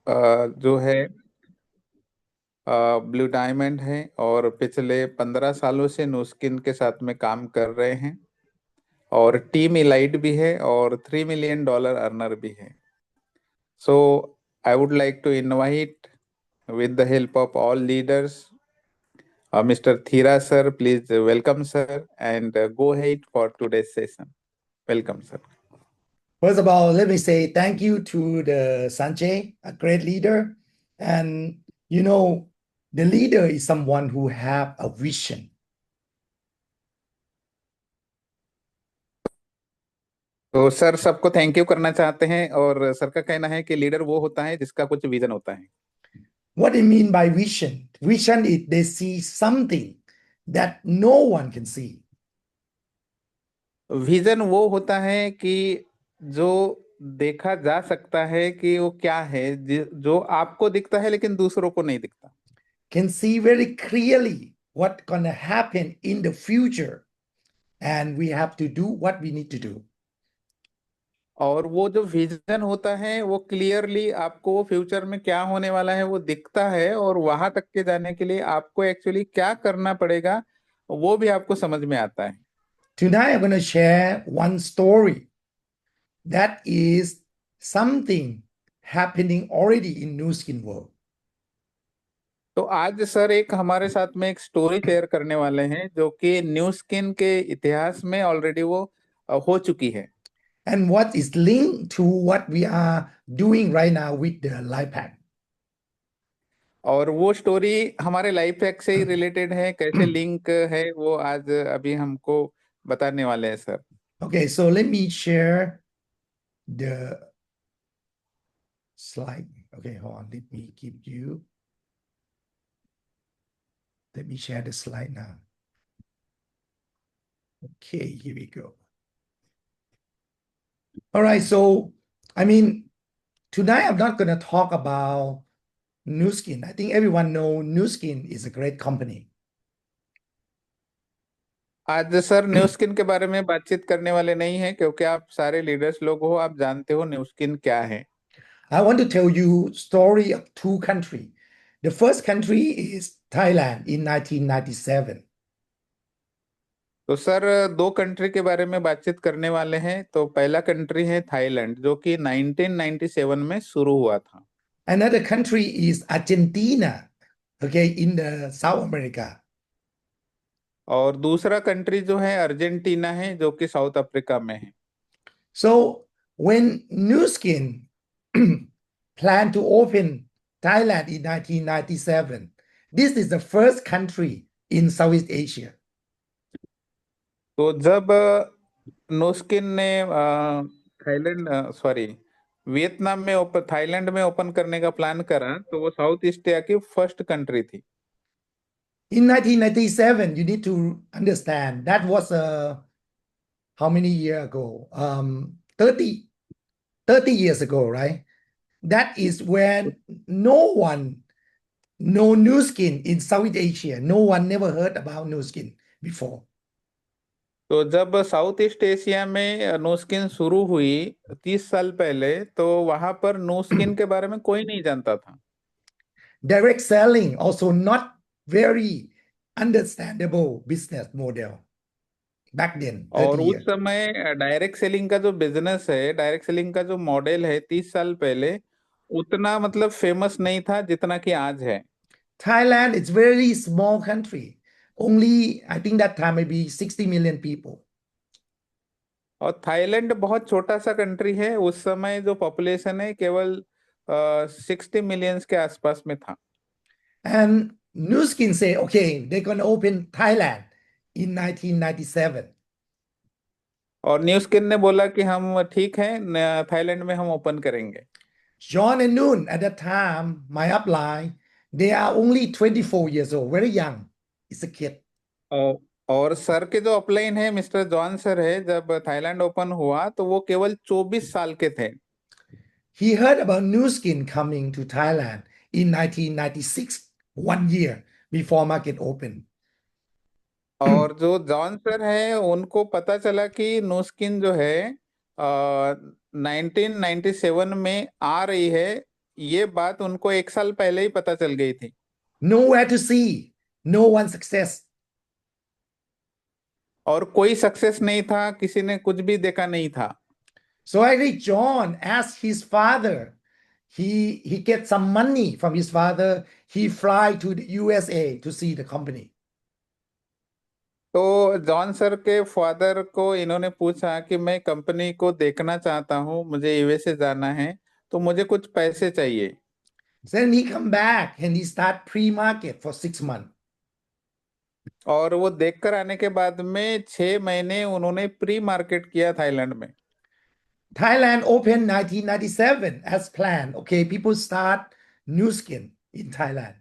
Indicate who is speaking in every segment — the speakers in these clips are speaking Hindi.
Speaker 1: जो है ब्लू डायमंड है और पिछले 15 सालों से नुस्किन के साथ में काम कर रहे हैं और टीम इलाइट भी है और $3 million अर्नर भी है। So I would like to invite with the help of all leaders, Mr. Thira sir, please welcome sir and go ahead for today's session. Welcome sir.
Speaker 2: First of all, let me say thank you to the Sanjay, a great leader. And the leader is someone who have a vision.
Speaker 1: तो सर सबको थैंक यू करना चाहते हैं और सर का कहना है कि लीडर वो होता है जिसका कुछ विजन होता है।
Speaker 2: What do you mean by vision? Vision is they see something that no one can see.
Speaker 1: Vision वो होता है कि जो देखा जा सकता है कि वो क्या है, जो आपको दिखता है लेकिन दूसरों को नहीं दिखता।
Speaker 2: Can see very clearly what's gonna happen in the future, and we have to do what we need to do.
Speaker 1: और वो जो विजन होता है वो क्लियरली आपको फ्यूचर में क्या होने वाला है वो दिखता है और वहां तक के जाने के लिए आपको एक्चुअली क्या करना पड़ेगा वो भी आपको समझ में आता है।
Speaker 2: Tonight, I'm gonna share one story that is something happening already in Nu Skin world.
Speaker 1: तो आज सर एक हमारे साथ में एक स्टोरी शेयर करने वाले हैं जो कि न्यू स्किन के इतिहास में ऑलरेडी वो हो चुकी है।
Speaker 2: And what is linked to what we are doing right now with the life hack.
Speaker 1: और वो स्टोरी हमारे लाइफ हैक से ही रिलेटेड है, कैसे लिंक है वो आज अभी हमको बताने वाले हैं sir.
Speaker 2: Okay, so let me share the slide. Okay, hold on. Let me give you. Let me share the slide now. Okay, here we go. All right, so tonight I'm not going to talk about Nu Skin. I think everyone know Nu Skin is a great company.
Speaker 1: आज सर न्यू स्किन के बारे में बातचीत करने वाले नहीं हैं क्योंकि आप सारे लीडर्स लोग हो, आप जानते हो न्यू स्किन क्या है।
Speaker 2: I want to tell you story of two countries. The first country is Thailand in 1997.
Speaker 1: तो सर दो कंट्री के बारे में बातचीत करने वाले हैं। तो पहला कंट्री है थाईलैंड जो कि 1997 में शुरू हुआ था।
Speaker 2: Another country is Argentina, okay, in the South America.
Speaker 1: और दूसरा कंट्री जो है अर्जेंटीना है जो कि साउथ अफ्रीका में है।
Speaker 2: So when Nu Skin planned to open Thailand in 1997, this is the first country in Southeast Asia.
Speaker 1: तो जब नोस्किन ने थाईलैंड सॉरी वियतनाम में थाईलैंड में ओपन करने का प्लान करा तो वो साउथ एशिया की फर्स्ट कंट्री थी।
Speaker 2: In 1997, you need to understand that was how many years ago? 30 years ago, right? That is when no one know Nu Skin in Southeast Asia. No one never heard about Nu Skin before.
Speaker 1: तो जब साउथ ईस्ट एशिया में नोस्किन शुरू हुई 30 साल पहले, तो वहां पर नोस्किन के बारे में कोई नहीं जानता था।
Speaker 2: Direct selling also not very understandable business model back then, 30
Speaker 1: और उस
Speaker 2: years.
Speaker 1: समय डायरेक्ट सेलिंग का जो बिजनेस है, डायरेक्ट सेलिंग का जो मॉडल है 30 साल पहले उतना मतलब फेमस नहीं था जितना कि आज है।
Speaker 2: Thailand is very small country. Only, I think that time maybe 60 million people.
Speaker 1: और थाईलैंड बहुत छोटा सा कंट्री है, उस समय जो पॉपुलेशन है केवल 60 मिलियंस के आसपास में था।
Speaker 2: And Nu Skin say, okay, they're going to open Thailand in 1997.
Speaker 1: और न्यूस्किन ने बोला कि हम ठीक है, थाईलैंड में हम ओपन करेंगे।
Speaker 2: John and Noon at that time, my upline, they are only 24 years old, very young. It's a kid.
Speaker 1: और, और सर के जो अपलाइन है मिस्टर जॉन सर है, जब थाईलैंड ओपन हुआ तो वो केवल 24 साल के थे।
Speaker 2: He heard about Nu Skin coming to Thailand in 1996, 1 year before market opened.
Speaker 1: और जो जॉन सर है उनको पता चला कि नोस्किन जो है 1997 में आ रही है ये बात उनको 1 साल पहले ही पता चल गई थी।
Speaker 2: Nowhere to see, no one success.
Speaker 1: और कोई सक्सेस नहीं था, किसी ने कुछ भी देखा नहीं था।
Speaker 2: So actually, John asked his father. He gets some money from his father. He fly to the USA to see the company.
Speaker 1: तो जॉन सर के फादर को इन्होंने पूछा कि मैं कंपनी को देखना चाहता हूँ, मुझे यूएसए जाना है, तो मुझे कुछ पैसे चाहिए।
Speaker 2: Then he come back and he start pre-market for 6 months.
Speaker 1: और वो देख कर आने के बाद में 6 महीने उन्होंने प्री मार्केट किया थाईलैंड में।
Speaker 2: Thailand opened 1997 as planned. Okay, people start new skin in Thailand.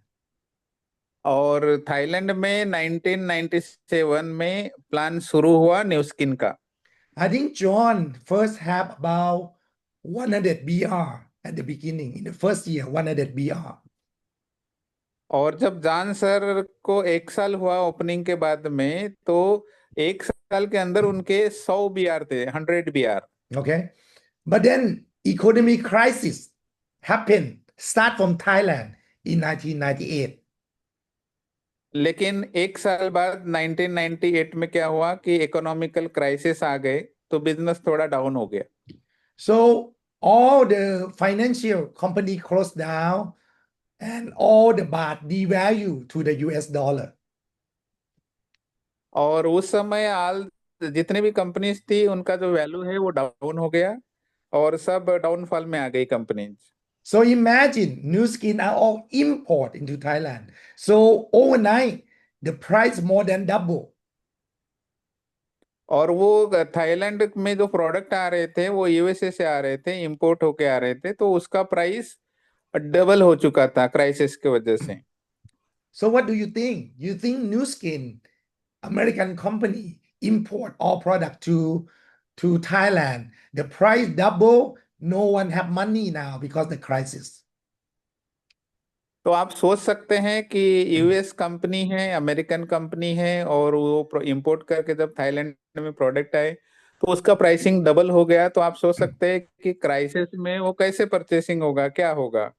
Speaker 1: और थाईलैंड में 1997 में प्लान शुरू हुआ न्यू स्किन का।
Speaker 2: I think John first have about 100 BR at the beginning. In the first year, 100 BR.
Speaker 1: और जब जॉन सर को 1 साल हुआ ओपनिंग के बाद में, तो 1 साल के अंदर उनके 100 बीआर थे, 100 B R.
Speaker 2: Okay, but then economic crisis happened. Start from Thailand in 1998.
Speaker 1: लेकिन 1 साल बाद 1998 में क्या हुआ कि इकोनॉमिकल क्राइसिस आ गए, तो बिजनेस थोड़ा डाउन हो गया।
Speaker 2: So all the financial company closed down and all the baht devalue to the US dollar.
Speaker 1: और उस समय आल जितने भी कंपनीज थी उनका जो वैल्यू है वो डाउन हो गया, और सब डाउनफॉल में आ गई companies.
Speaker 2: So imagine new skin are all import into Thailand. So overnight, the price more than double.
Speaker 1: और वो थाईलैंड में जो प्रोडक्ट आ रहे थे वो यूएसए से आ रहे थे, इंपोर्ट होके आ रहे थे, तो उसका प्राइस डबल हो चुका था क्राइसिस की वजह से।
Speaker 2: So what do you think? You think new skin, American company, import all product to Thailand. The price double. No one have money now because the crisis.
Speaker 1: तो आप सोच सकते हैं कि यूएस कंपनी है, अमेरिकन कंपनी है, और वो इंपोर्ट करके जब थाईलैंड में प्रोडक्ट आए तो उसका प्राइसिंग डबल हो गया। तो आप सोच सकते हैं कि क्राइसिस में वो कैसे परचेसिंग होगा, क्या होगा।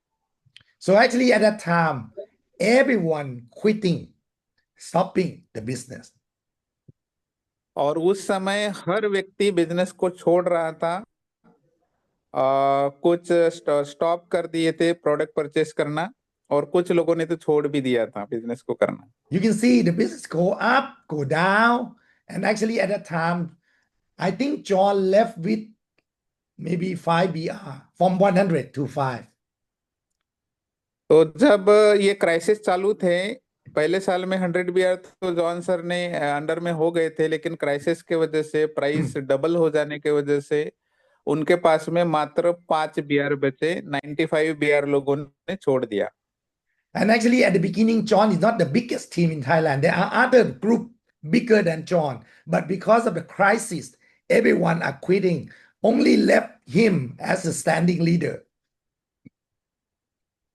Speaker 2: So actually at that time, everyone quitting, stopping the business.
Speaker 1: और उस समय हर व्यक्ति बिजनेस को छोड़ रहा था। कुछ स्टॉप कर दिए थे प्रोडक्ट परचेस करना, और कुछ लोगों ने तो छोड़ भी दिया था बिजनेस को करना।
Speaker 2: You can see the business go up, go down. And actually at that time, I think John left with maybe 5 BR from 100 to 5.
Speaker 1: तो जब ये क्राइसिस चालू थे, पहले साल में 100 बीआर तो जॉन सर ने अंडर में हो गए थे, लेकिन क्राइसिस के वजह से, प्राइस डबल हो जाने के वजह से उनके पास में मात्र 5 बीआर बचे, 95 बीआर लोगों ने छोड़ दिया।
Speaker 2: And actually, at the beginning, John is not the biggest team in Thailand. There are other group bigger than John, but because of the crisis, everyone are quitting. Only left him as a standing leader.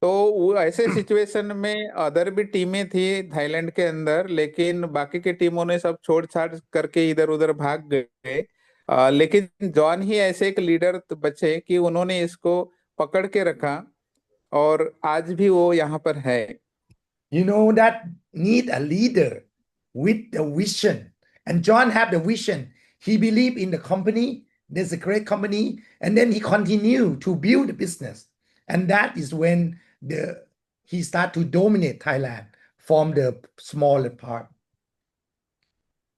Speaker 1: तो वो ऐसे सिचुएशन में अदर भी टीमें थी थाईलैंड के अंदर, लेकिन बाकी की टीमों ने सब छोड़ छाड़ करके इधर उधर भाग गए। लेकिन जॉन ही ऐसे एक लीडर बचे कि उन्होंने इसको पकड़ के रखा, और आज भी वो यहाँ पर है।
Speaker 2: You know that need a leader with the vision. And John had the vision. He believed in the company. There's a great company. And then he continued to build the business. And that is when he started to dominate Thailand from the smaller part.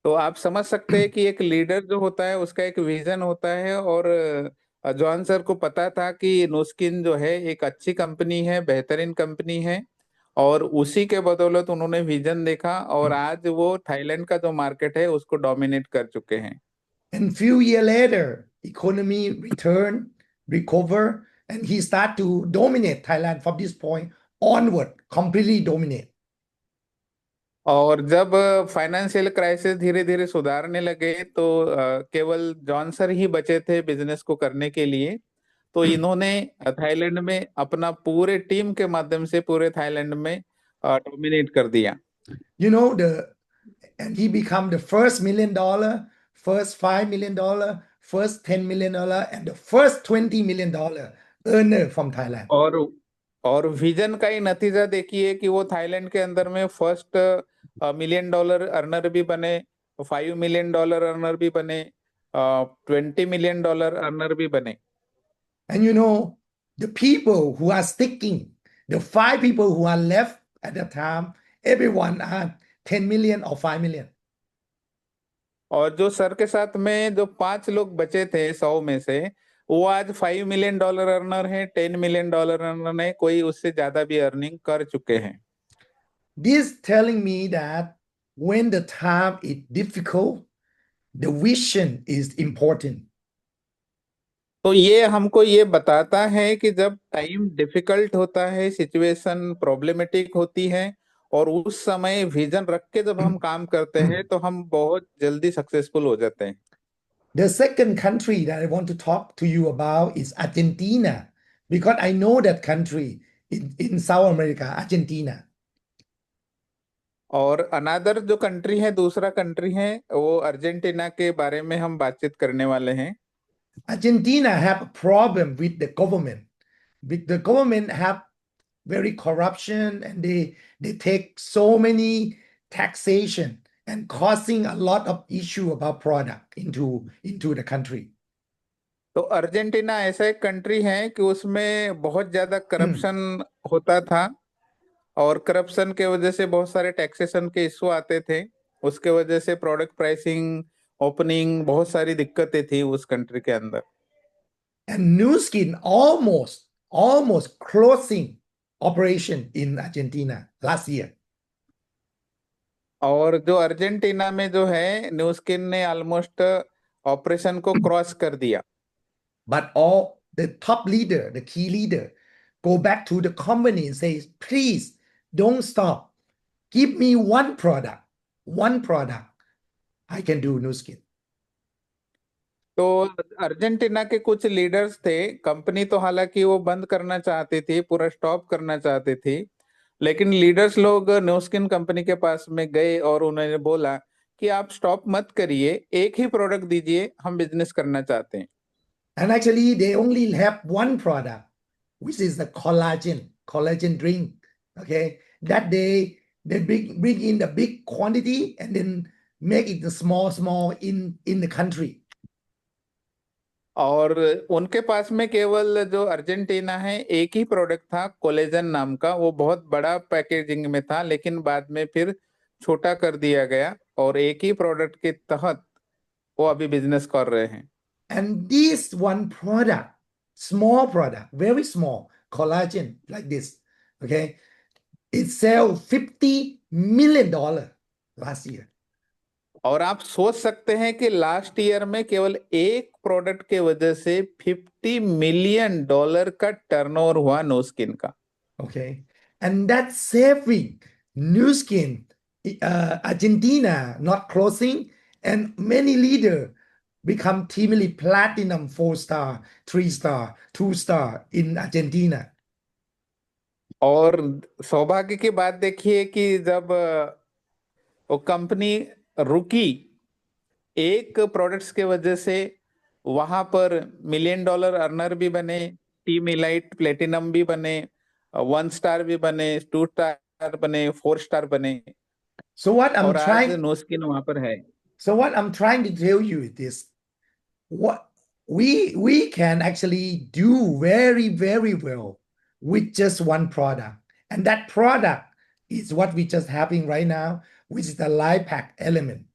Speaker 1: तो आप समझ सकते हैं कि एक लीडर जो होता है उसका एक विजन होता है, और जॉन सर को पता था कि नुस्किन जो है एक अच्छी कंपनी है, बेहतरीन कंपनी है, और उसी के बदौलत उन्होंने विजन देखा, और आज वो थाईलैंड का जो मार्केट है उसको डोमिनेट कर चुके हैं।
Speaker 2: And few years later, economy return, recover, and he start to dominate Thailand from this point onward, completely dominate.
Speaker 1: और जब फाइनेंशियल क्राइसिस धीरे धीरे सुधारने लगे, तो केवल जॉन सर ही बचे थे बिजनेस को करने के लिए। तो इन्होंने थाईलैंड में अपना पूरे टीम के माध्यम से पूरे थाईलैंड में डोमिनेट कर दिया।
Speaker 2: You know, and he become the first $1 million, first $5 million, first $10 million, and the first $20 million earner from Thailand.
Speaker 1: और और विजन का ही नतीजा देखिए कि वो थाईलैंड के अंदर में फर्स्ट $1 million अर्नर भी बने, $5 million अर्नर भी बने, $20 million अर्नर भी बने।
Speaker 2: And you know, the people who are sticking, the 5 people who are left at the time, everyone are 10 million or 5 million.
Speaker 1: और जो सर के साथ में जो 5 लोग बचे थे 100 में से, वो आज $5 million अर्नर है, $10 million अर्नर है, कोई उससे ज्यादा भी अर्निंग कर चुके हैं।
Speaker 2: This telling me that when the time is difficult, the vision is important.
Speaker 1: तो ये हमको ये बताता है कि जब टाइम डिफिकल्ट होता है, सिचुएशन प्रॉब्लमेटिक होती है, और उस समय विजन रख के जब हम काम करते हैं तो हम बहुत जल्दी सक्सेसफुल हो जाते हैं।
Speaker 2: The second country that I want to talk to you about is Argentina, because I know that country in South America, Argentina.
Speaker 1: और अनादर जो कंट्री है, दूसरा कंट्री है, वो अर्जेंटीना के बारे में हम बातचीत करने वाले हैं।
Speaker 2: Argentina have a problem with the government. The government have very corruption, and they take so many taxation and causing a lot of issue about product into the country.
Speaker 1: तो अर्जेंटीना ऐसा एक कंट्री है कि उसमें बहुत ज्यादा करप्शन होता था, और करप्शन के वजह से बहुत सारे टैक्सेशन के इशू आते थे। उसके वजह से प्रोडक्ट प्राइसिंग, ओपनिंग, बहुत सारी दिक्कतें थी उस कंट्री के अंदर।
Speaker 2: And Nu Skin almost closing operation in Argentina last year.
Speaker 1: और जो अर्जेंटीना में जो है, न्यू स्किन ने ऑलमोस्ट ऑपरेशन को क्रॉस कर दिया।
Speaker 2: But all the top leader, the key leader, go back to the company and say, please don't stop. Give me one product. I can do Nu Skin.
Speaker 1: तो अर्जेंटीना के कुछ लीडर्स थे, कंपनी तो हालांकि वो बंद करना चाहती थी, पूरा स्टॉप करना चाहती थी, लेकिन लीडर्स लोग न्यूस्किन कंपनी के पास में गए और उन्होंने बोला कि आप स्टॉप मत करिए, एक ही प्रोडक्ट दीजिए, हम बिजनेस करना चाहते हैं।
Speaker 2: And actually, they only have one product, which is the collagen drink. Okay, that they bring in the big quantity and then make it the small in the country.
Speaker 1: और उनके पास में केवल जो अर्जेंटीना है, एक ही प्रोडक्ट था कोलेजन नाम का, वो बहुत बड़ा पैकेजिंग में था, लेकिन बाद में फिर छोटा कर दिया गया, और एक ही प्रोडक्ट के तहत वो अभी बिजनेस कर रहे हैं।
Speaker 2: And this one product, small product, very small, collagen like this, okay, it sell $50 million last year.
Speaker 1: और आप सोच सकते हैं कि लास्ट ईयर में केवल एक प्रोडक्ट के वजह से $50 मिलियन का टर्नओवर हुआ नो स्किन का।
Speaker 2: Okay, and that saving Nu Skin, Argentina not closing, and many leader become Team Elite Platinum 4-star, 3-star, 2-star in Argentina.
Speaker 1: और सौभाग्य की बात देखिए कि जब वो कंपनी रुकी, एक प्रोडक्ट्स के वजह से वहां पर $1 मिलियन अर्नर भी बने, टीम इलाइट प्लेटिनम भी बने, 1 स्टार भी बने, 2 स्टार बने, 4 स्टार बने,
Speaker 2: So what I'm
Speaker 1: और आज
Speaker 2: trying,
Speaker 1: नो स्किन वहां पर है।
Speaker 2: so what I'm trying to tell you is this: what we can actually do very well with just one product, and that product is what we just having right now, which is the Life Pack Element.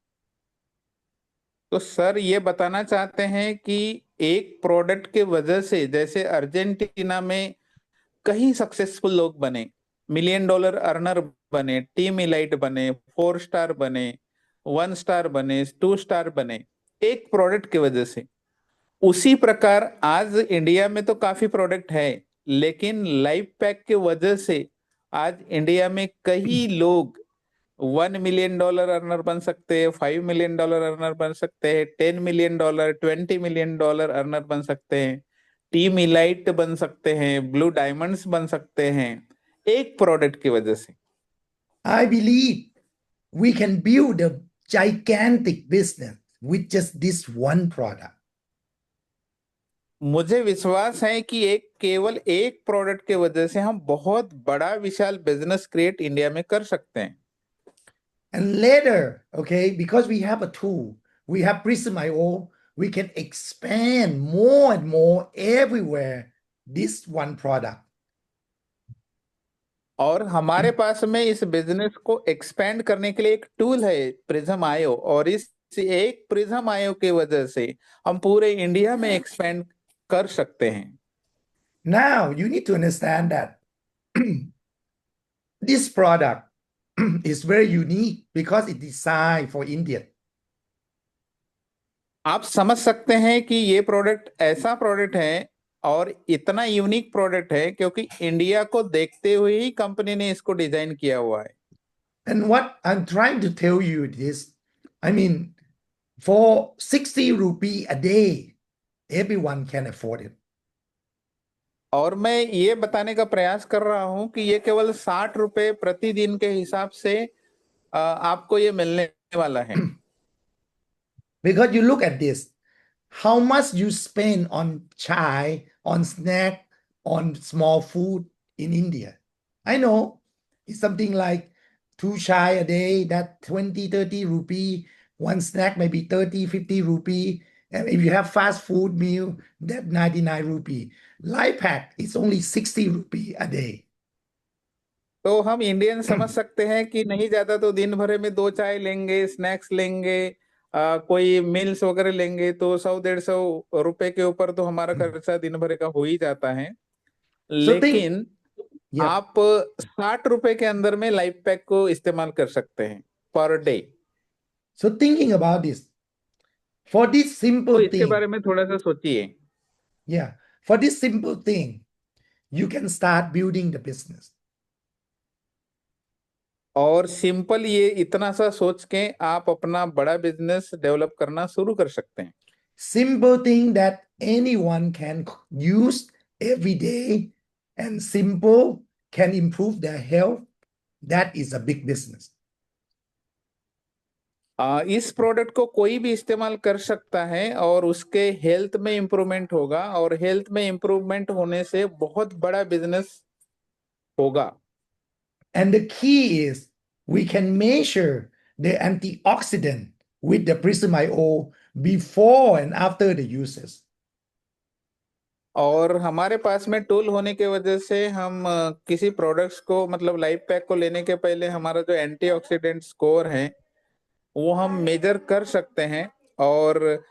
Speaker 1: तो सर ये बताना चाहते हैं कि एक प्रोडक्ट के वजह से, जैसे अर्जेंटीना में कई सक्सेसफुल लोग बने, $1 मिलियन अर्नर बने, टीम इलाइट बने, 4 स्टार बने, 1 स्टार बने, 2 स्टार बने, एक प्रोडक्ट की वजह से। उसी प्रकार आज इंडिया में तो काफी प्रोडक्ट है, लेकिन लाइफ पैक के वजह से आज इंडिया में कई लोग $1 मिलियन अर्नर बन सकते हैं, $5 मिलियन अर्नर बन सकते हैं, $10 मिलियन, $20 मिलियन अर्नर बन सकते हैं, टीम इलाइट बन सकते हैं, ब्लू डायमंड्स बन सकते हैं, एक प्रोडक्ट की वजह से।
Speaker 2: I believe we can build a gigantic business with just this one product.
Speaker 1: मुझे विश्वास है कि केवल एक प्रोडक्ट के वजह से हम बहुत बड़ा विशाल बिजनेस क्रिएट इंडिया में कर सकते हैं।
Speaker 2: And later, okay, because we have a tool, we have Prism.io, we can expand more and more everywhere this one product.
Speaker 1: और हमारे पास में इस बिजनेस को एक्सपेंड करने के लिए एक टूल है प्रिज्म आयो, और इस एक प्रिज्म आयो की वजह से हम पूरे इंडिया में एक्सपेंड कर सकते हैं।
Speaker 2: Now, you need to understand that this product is very unique because it's designed for India.
Speaker 1: आप समझ सकते हैं कि ये प्रोडक्ट ऐसा प्रोडक्ट है और इतना यूनिक प्रोडक्ट है क्योंकि इंडिया को देखते हुए ही कंपनी ने इसको डिजाइन किया हुआ है।
Speaker 2: And what I'm trying to tell you is, I mean, for 60 rupee a day, everyone can afford it.
Speaker 1: और मैं ये बताने का प्रयास कर रहा हूं कि ये केवल 60 रुपए प्रतिदिन के हिसाब से आपको ये मिलने वाला है।
Speaker 2: Because you look at this, how much you spend on chai, on snack, on small food in India. I know it's something like 2 chai a day, that 20, 30 rupee. One snack maybe 30, 50 rupee. And if you have fast food meal, that 99 rupee. Life hack is only 60 rupee a day.
Speaker 1: तो हम इंडियन समझ सकते हैं कि नहीं ज्यादा तो दिन भर में 2 चाय लेंगे, स्नैक्स लेंगे, कोई मील्स वगैरह लेंगे तो 100-150 रुपए के ऊपर तो हमारा खर्चा दिन भर का हो ही जाता है।
Speaker 2: So think,
Speaker 1: लेकिन
Speaker 2: yeah.
Speaker 1: आप 60 रुपए के अंदर में लाइफ पैक को इस्तेमाल कर सकते हैं per day.
Speaker 2: So thinking about this, for this
Speaker 1: तो
Speaker 2: simple
Speaker 1: इसके
Speaker 2: thing,
Speaker 1: बारे में थोड़ा सा सोचिए।
Speaker 2: yeah, for this simple thing, you can start building the business.
Speaker 1: और सिंपल ये इतना सा सोच के आप अपना बड़ा बिजनेस डेवलप करना शुरू कर सकते हैं।
Speaker 2: Simple thing that anyone can use every day and simple can improve their health. That is a big business.
Speaker 1: इस प्रोडक्ट को कोई भी इस्तेमाल कर सकता है और उसके हेल्थ में इंप्रूवमेंट होगा, और हेल्थ में इंप्रूवमेंट होने से बहुत बड़ा बिजनेस होगा।
Speaker 2: And the key is we can measure the antioxidant with the Prism IO before and after the uses.
Speaker 1: और हमारे पास में टूल होने के वजह से हम किसी प्रोडक्ट्स को मतलब लाइफ पैक को लेने के पहले हमारा जो एंटीऑक्सीडेंट स्कोर है वो हम मेजर कर सकते हैं, और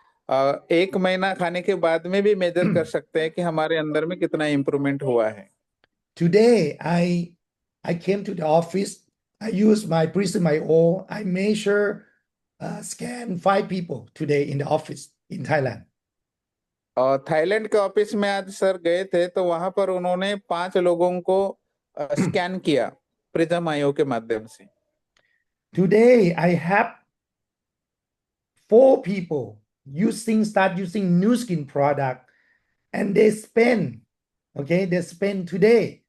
Speaker 1: 1 महीना खाने के बाद में भी मेजर कर सकते हैं कि हमारे अंदर में कितना इम्प्रूवमेंट हुआ है।
Speaker 2: Today, I came to the office. I used my Prism IO. I measure, scan 5 people today in the office in Thailand.
Speaker 1: और थाईलैंड के ऑफिस में आज सर गए थे तो वहां पर उन्होंने 5 लोगों को स्कैन किया प्रिज्म आईओ के माध्यम से।
Speaker 2: Today, I have 4 people start using New Skin product, and they spend today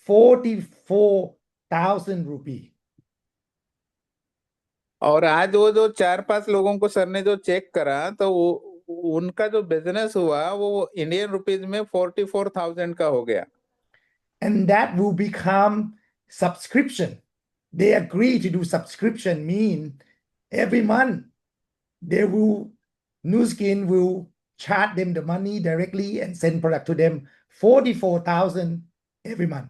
Speaker 2: 44,000 rupee.
Speaker 1: और आज वो जो 4-5 लोगों को सर ने जो चेक करा तो उनका जो बिजनेस हुआ वो इंडियन रुपीज में 44,000 का हो गया।
Speaker 2: And that will become subscription. They agree to do subscription, mean every month New Skin will charge them the money directly and send product to them, 44,000 every month.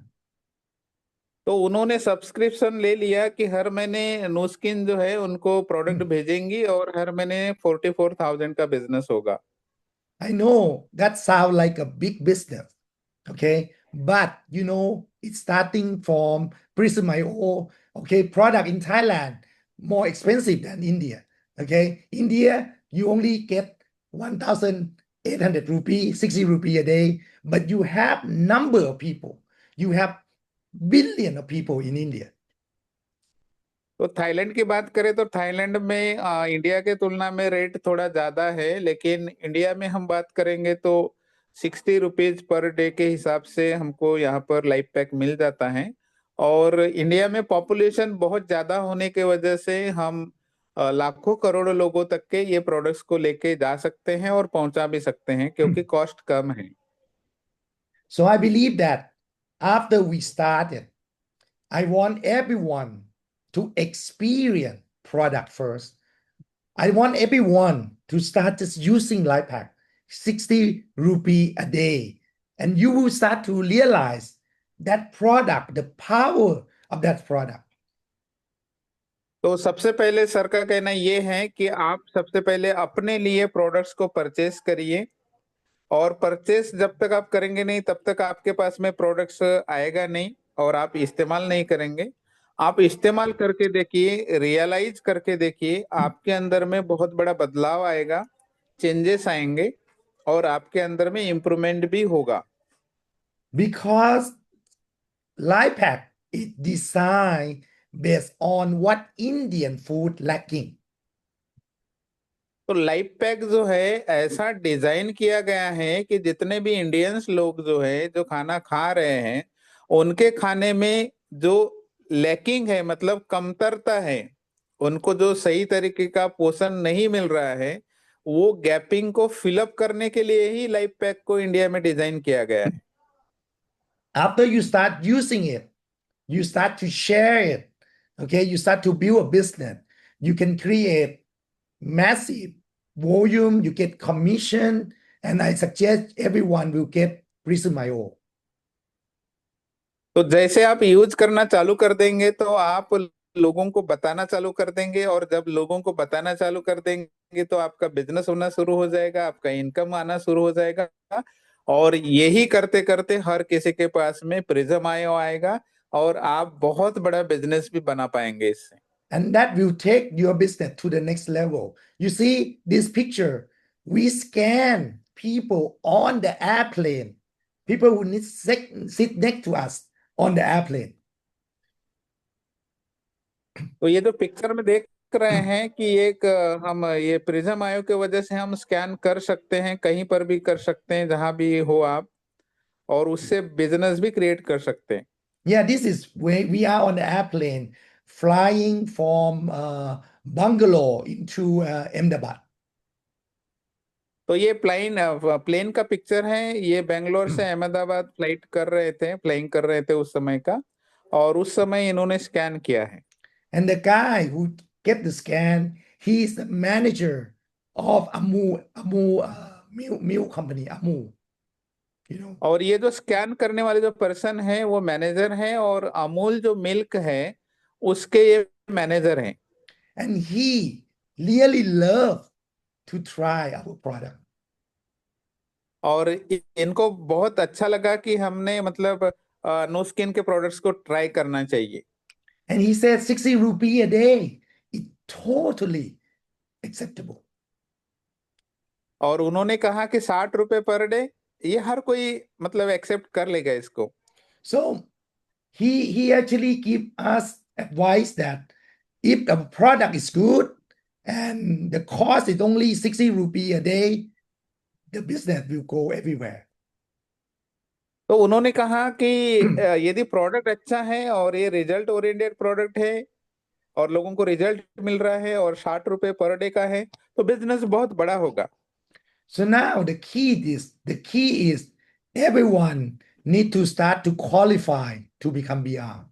Speaker 1: तो उन्होंने सब्सक्रिप्शन ले लिया कि हर महीने नूस्किन जो है उनको प्रोडक्ट भेजेंगी और हर महीने 44,000 का बिजनेस होगा।
Speaker 2: I know that sounds like a big business, okay? But it's starting from Prism IO, okay? Product in Thailand more expensive than India, okay? India, you only get 1,800 rupee, 60 rupee a day, but you have number of people. You have billion of people in India.
Speaker 1: तो थाईलैंड की बात करें तो थाईलैंड में इंडिया के तुलना में रेट थोड़ा ज्यादा है, लेकिन इंडिया में हम बात करेंगे तो 60 रुपीज पर डे के हिसाब से हमको यहाँ पर लाइफ पैक मिल जाता है। और इंडिया में पॉपुलेशन बहुत ज्यादा होने के वजह से हम लाखों करोड़ों लोगों तक के ये प्रोडक्ट्स को लेके जा सकते हैं और पहुंचा भी सकते हैं, क्योंकि कॉस्ट कम है।
Speaker 2: So I believe that after we started, I want everyone to experience product first. I want everyone to start just using LifeHack, 60 rupee a day. And you will start to realize that product, the power of that product.
Speaker 1: तो सबसे पहले सर का कहना ये है कि आप सबसे पहले अपने लिए प्रोडक्ट्स को परचेस करिए, और परचेस जब तक आप करेंगे नहीं तब तक आपके पास में प्रोडक्ट्स आएगा नहीं और आप इस्तेमाल नहीं करेंगे। आप इस्तेमाल करके देखिए, रियलाइज करके देखिए, आपके अंदर में बहुत बड़ा बदलाव आएगा, चेंजेस आएंगे और आपके अंदर में इम्प्रूवमेंट भी होगा।
Speaker 2: Because LifeHack is designed based on what Indian food lacking.
Speaker 1: तो लाइफ पैक जो है ऐसा डिजाइन किया गया है कि जितने भी इंडियंस लोग जो है जो खाना खा रहे हैं, उनके खाने में जो लैकिंग है, मतलब कमतरता है, उनको जो सही तरीके का पोषण नहीं मिल रहा है, वो गैपिंग को फिलअप करने के लिए ही लाइफ पैक को इंडिया में डिजाइन किया गया है।
Speaker 2: After you start using it, you start to share it. Okay, you start to build a business. You can create massive volume, you get commission, and I suggest everyone will get Prism.io.
Speaker 1: तो जैसे आप यूज करना चालू कर देंगे तो आप लोगों को बताना चालू कर देंगे, और जब लोगों को बताना चालू कर देंगे तो आपका बिजनेस होना शुरू हो जाएगा, आपका इनकम आना शुरू हो जाएगा। और यही करते करते हर किसी के पास में प्रिज्म आयो आएगा, और आप बहुत बड़ा बिजनेस भी बना पाएंगे इससे।
Speaker 2: And that will take your business to the next level. You see this picture, we scan people on the airplane, people who need sit next to us on the airplane.
Speaker 1: तो ये जो पिक्चर में देख रहे हैं कि एक हम ये प्रिज्म आयो की वजह से हम स्कैन कर सकते हैं, कहीं पर भी कर सकते हैं जहां भी हो आप, और उससे बिजनेस भी क्रिएट कर सकते हैं।
Speaker 2: Yeah, this is where we are on the airplane flying from Bangalore into Ahmedabad.
Speaker 1: तो ये प्लेन का पिक्चर है, ये बेंगलोर से अहमदाबाद फ्लाइट कर रहे थे, फ्लाइंग कर रहे थे उस समय का, और उस समय इन्होंने स्कैन किया है।
Speaker 2: And the guy who get the scan, he is the manager of Amul milk company, Amul. You know,
Speaker 1: और ये जो स्कैन करने वाले जो पर्सन है वो मैनेजर है, और अमूल जो मिल्क है उसके ये मैनेजर हैं।
Speaker 2: and he really love to try our product.
Speaker 1: और इनको बहुत अच्छा लगा कि हमने मतलब नो स्किन के प्रोडक्ट्स को ट्राई करना चाहिए।
Speaker 2: And he said 60 rupee a day is totally acceptable.
Speaker 1: और उन्होंने कहा कि 60 रुपए पर डे, ये हर कोई मतलब एक्सेप्ट कर लेगा इसको।
Speaker 2: So he actually give us advice that if the product is good and the cost is only 60 rupee a day, the business will go everywhere.
Speaker 1: तो उन्होंने कहा कि यदि प्रोडक्ट अच्छा है और ये रिजल्ट ओरिएंटेड प्रोडक्ट है और लोगों को रिजल्ट मिल रहा है और 60 रुपए पर डे का है, तो बिजनेस बहुत बड़ा होगा।
Speaker 2: So now the key is everyone need to start to qualify to become BR.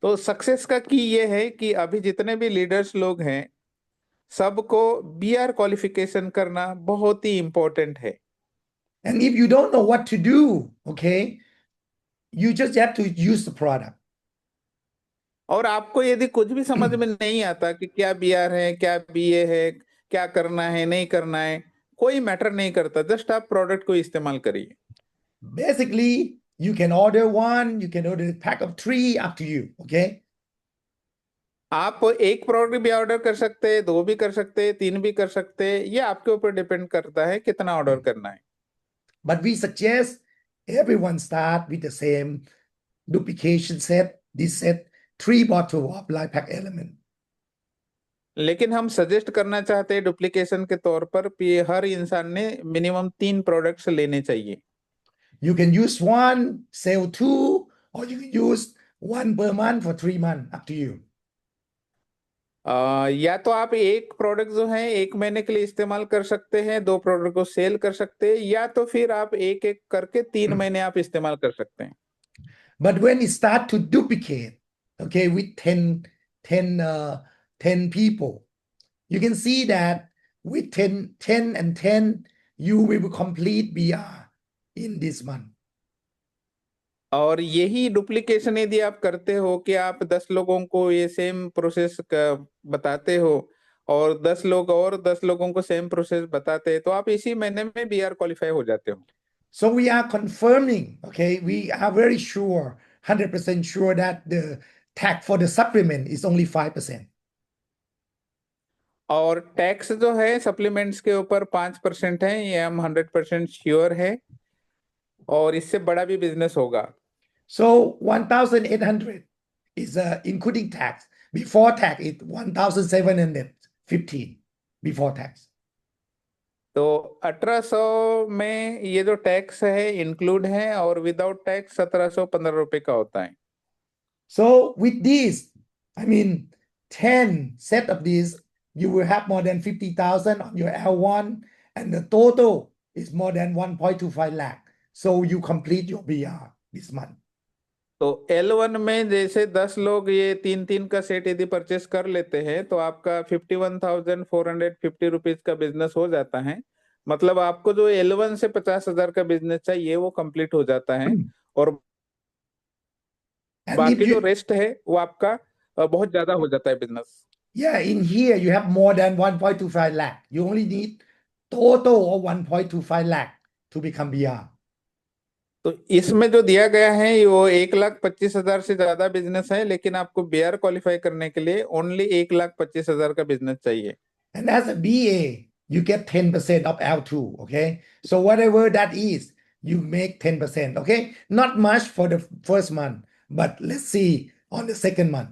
Speaker 1: तो सक्सेस का की ये है कि अभी जितने भी लीडर्स लोग हैं सबको बीआर क्वालिफिकेशन करना बहुत ही इंपॉर्टेंट है।
Speaker 2: And if you don't know what to do, okay, you just have to use the product.
Speaker 1: और आपको यदि कुछ भी समझ में नहीं आता कि क्या बीआर है, क्या बीए है, क्या करना है नहीं करना है, कोई मैटर नहीं करता, जस्ट आप प्रोडक्ट को इस्तेमाल करिए।
Speaker 2: Basically, you can order one, you can order a pack of three, up to you, okay?
Speaker 1: आप एक प्रोडक्ट भी ऑर्डर कर सकते हैं, दो भी कर सकते हैं, तीन भी कर सकते हैं, ये आपके ऊपर डिपेंड करता है कितना ऑर्डर करना है।
Speaker 2: But we suggest everyone start with the same duplication set, this set, 3 bottle of Life Pack Element.
Speaker 1: लेकिन हम सजेस्ट करना चाहते हैं डुप्लीकेशन के तौर पर कि हर इंसान ने मिनिमम 3 प्रोडक्ट्स लेने चाहिए।
Speaker 2: You can use one, sell two, or you can use one per month for 3 months, up to you.
Speaker 1: या तो आप एक प्रोडक्ट जो है 1 महीने के लिए इस्तेमाल कर सकते हैं, 2 प्रोडक्ट को सेल कर सकते हैं, या तो फिर आप एक एक करके 3 महीने आप इस्तेमाल कर सकते हैं।
Speaker 2: But when it start to duplicate, okay, with 10 people, you can see that with 10 and 10, you will complete BR in this month.
Speaker 1: और यही डुप्लीकेशन यदि आप करते हो कि आप 10 लोगों को ये सेम प्रोसेस बताते हो, और 10 लोग और 10 लोगों को सेम प्रोसेस बताते हैं, तो आप इसी महीने में बीआर क्वालिफाई हो जाते हो।
Speaker 2: So we are confirming, okay, we are very sure, 100% sure that the tax for the supplement is only 5%.
Speaker 1: और टैक्स जो है सप्लीमेंट्स के ऊपर 5% है, ये हम 100% श्योर है, और इससे बड़ा भी बिजनेस होगा।
Speaker 2: So 1,800 is including tax. Before tax, it's 1,715 before tax.
Speaker 1: तो 1800 में ये जो टैक्स है इंक्लूड है, और विदाउट टैक्स 1715 रुपए का होता है।
Speaker 2: So with this, I mean, 10 set of these, you will have more than 50,000 on your L1, and the total is more than 1.25 lakh. So you complete your BR this month.
Speaker 1: तो L1 में जैसे 10 लोग ये 3-3 का सेट यदि परचेस कर लेते हैं, तो आपका 51,450 रुपीज का बिजनेस हो जाता है। मतलब आपको जो L1 से 50,000 का बिजनेस चाहिए वो कंप्लीट हो जाता है, और
Speaker 2: And if
Speaker 1: बाकी जो
Speaker 2: you,
Speaker 1: रेस्ट है वो आपका बहुत ज्यादा हो जाता है business.
Speaker 2: yeah, in here you have more than 1.25 lakh. You only need total of 1.25 lakh to become BR.
Speaker 1: तो इसमें जो दिया गया है वो 1,25,000 से ज्यादा बिजनेस है, लेकिन आपको बीआर क्वालिफाई करने के लिए ओनली 1,25,000 का बिजनेस चाहिए।
Speaker 2: And as a BA, you get 10% of L2, okay? So whatever that is, you make 10%, okay? Not much for the first month, but let's see on the second month.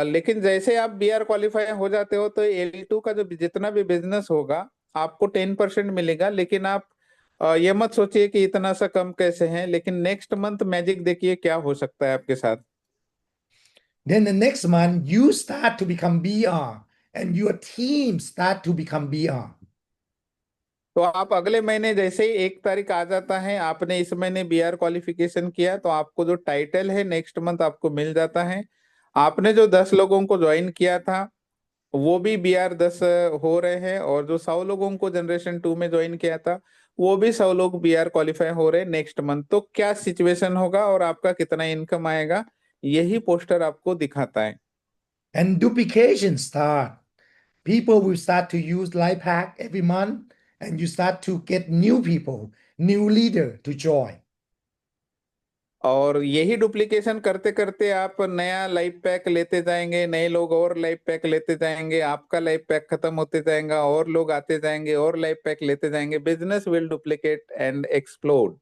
Speaker 1: लेकिन जैसे आप बीआर क्वालिफाई हो जाते हो तो L2 का जो जितना भी बिजनेस होगा आपको 10% मिलेगा, लेकिन आप ये मत सोचिए कि इतना सा कम कैसे है, लेकिन नेक्स्ट मंथ मैजिक देखिए क्या हो सकता है आपके साथ।
Speaker 2: Then the next month, you start to become BR and your team start to become BR.
Speaker 1: तो आप अगले महीने जैसे ही 1 तारीख आ जाता है, आपने इस महीने बीआर क्वालिफिकेशन किया, तो आपको जो टाइटल है नेक्स्ट मंथ आपको मिल जाता है। आपने जो 10 लोगों को ज्वाइन किया था वो भी BR10 हो रहे हैं, और जो 100 लोगों को जनरेशन 2 में ज्वाइन किया था वो भी 100 लोग बीआर क्वालिफाई हो रहे हैं नेक्स्ट मंथ। तो क्या सिचुएशन होगा और आपका कितना इनकम आएगा, यही पोस्टर आपको दिखाता है।
Speaker 2: And duplication start. People will start to use Life Hack every month, and you start to get new people, new leader to join.
Speaker 1: और यही डुप्लीकेशन करते करते आप नया लाइफ पैक लेते जाएंगे, नए लोग और लाइफ पैक लेते जाएंगे, आपका लाइफ पैक खत्म होते जाएगा, और लोग आते जाएंगे और लाइफ पैक लेते जाएंगे। Business will duplicate and explode.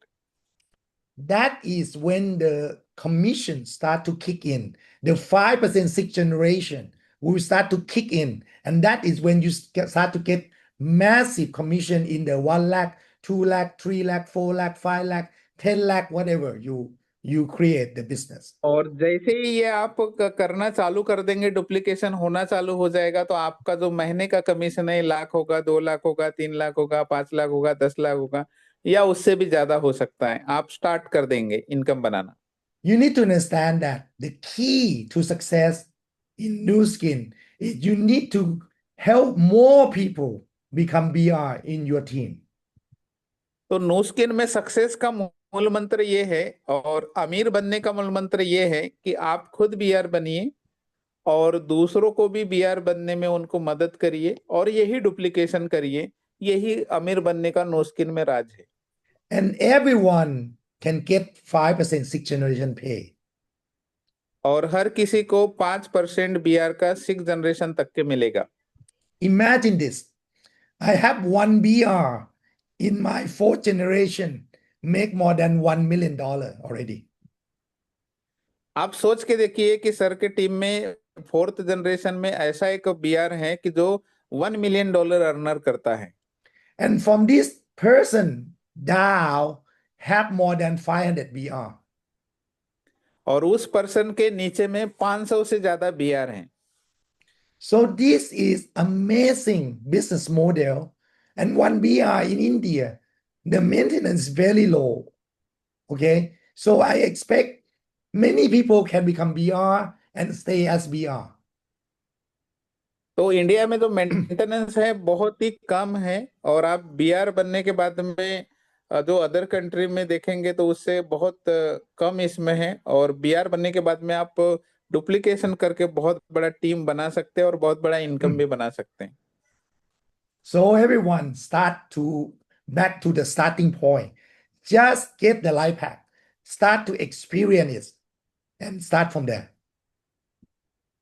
Speaker 2: That is when the commission start to kick in. The 5% sixth generation will start to kick in. And that is when you start to get massive commission in the 1 lakh, 2 lakh, 3 lakh, 4 lakh, 5 lakh, 10 lakh, whatever you create the business.
Speaker 1: और जैसे ही ये आप करना चालू कर देंगे, डुप्लीकेशन होना चालू हो जाएगा, तो आपका जो महीने का कमीशन है 1 लाख होगा, 2 लाख होगा, 3 लाख होगा, 5 लाख होगा, 10 लाख होगा, या उससे भी ज्यादा हो सकता है। आप स्टार्ट कर देंगे income banana.
Speaker 2: You need to understand that the key to success in New Skin is you need to help more people become BR in your team.
Speaker 1: तो नो स्किन में सक्सेस का मूल मंत्र ये है, और अमीर बनने का मूल मंत्र ये है कि आप खुद बीआर बनिए और दूसरों को भी बीआर बनने में उनको मदद करिए, और यही डुप्लीकेशन करिए। यही अमीर बनने का नो स्किन में राज है।
Speaker 2: And everyone can get 5% sixth generation pay.
Speaker 1: और हर किसी को 5% बीआर का 6 जनरेशन तक के मिलेगा।
Speaker 2: Imagine this. I have one BR in my fourth generation, make more than $1 million already.
Speaker 1: आप सोच के देखिए कि सर के टीम में 4th जनरेशन में ऐसा एक बीआर है कि जो $1 मिलियन अर्नर करता है।
Speaker 2: And from this person down, have more than 500 BR.
Speaker 1: और उस पर्सन के नीचे में 500 से ज्यादा बीआर हैं।
Speaker 2: So this is amazing business model. And one BR in India, the maintenance is very low. Okay. So I expect many people can become BR and stay as BR.
Speaker 1: तो इंडिया में जो मेंटेनेंस है बहुत ही कम है, और आप बीआर बनने के बाद में जो अदर कंट्री में देखेंगे तो उससे बहुत कम इसमें है, और बीआर बनने के बाद में आप डुप्लीकेशन करके बहुत बड़ा टीम बना सकते हैं और बहुत बड़ा इनकम भी बना सकते हैं।
Speaker 2: So everyone start to back to the starting point. Just get the life hack. Start to experience it and start from there.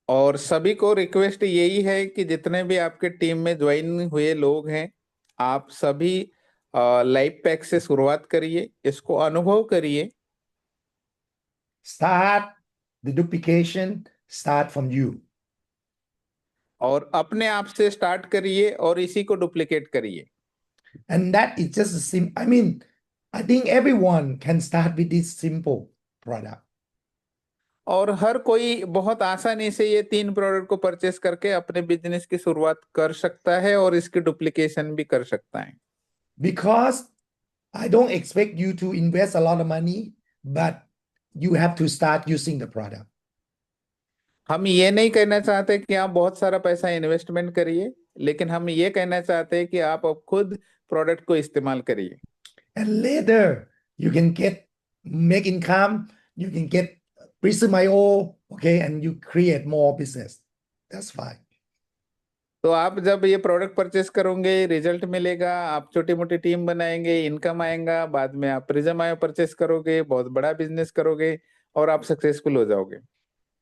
Speaker 1: और सभी को रिक्वेस्ट यही है कि जितने भी आपके टीम में ज्वाइन हुए लोग हैं, आप सभी लाइफ पैक से शुरुआत करिए, इसको अनुभव करिए।
Speaker 2: Start the duplication, start from you.
Speaker 1: और अपने आप से स्टार्ट करिए और इसी को डुप्लीकेट करिए।
Speaker 2: And that is just a I mean, I think everyone can start with this simple product.
Speaker 1: और हर कोई बहुत आसानी से ये 3 प्रोडक्ट को परचेस करके अपने बिजनेस की शुरुआत कर सकता है और इसकी डुप्लीकेशन भी कर सकता है।
Speaker 2: Because I don't expect you to invest a lot of money, but you have to start using the product.
Speaker 1: हम ये नहीं कहना चाहते कि आप बहुत सारा पैसा इन्वेस्टमेंट करिए, लेकिन हम ये कहना चाहते हैं कि आप अब खुद प्रोडक्ट को इस्तेमाल करिए।
Speaker 2: And later you can make income, you can get Prism IO, okay, and you create more business. That's fine.
Speaker 1: तो आप जब ये प्रोडक्ट परचेस करोगे, रिजल्ट मिलेगा, आप छोटी मोटी टीम बनाएंगे, इनकम आएगा, बाद में आप प्रिज्म आयो परचेस करोगे, बहुत बड़ा बिजनेस करोगे और आप सक्सेसफुल हो जाओगे।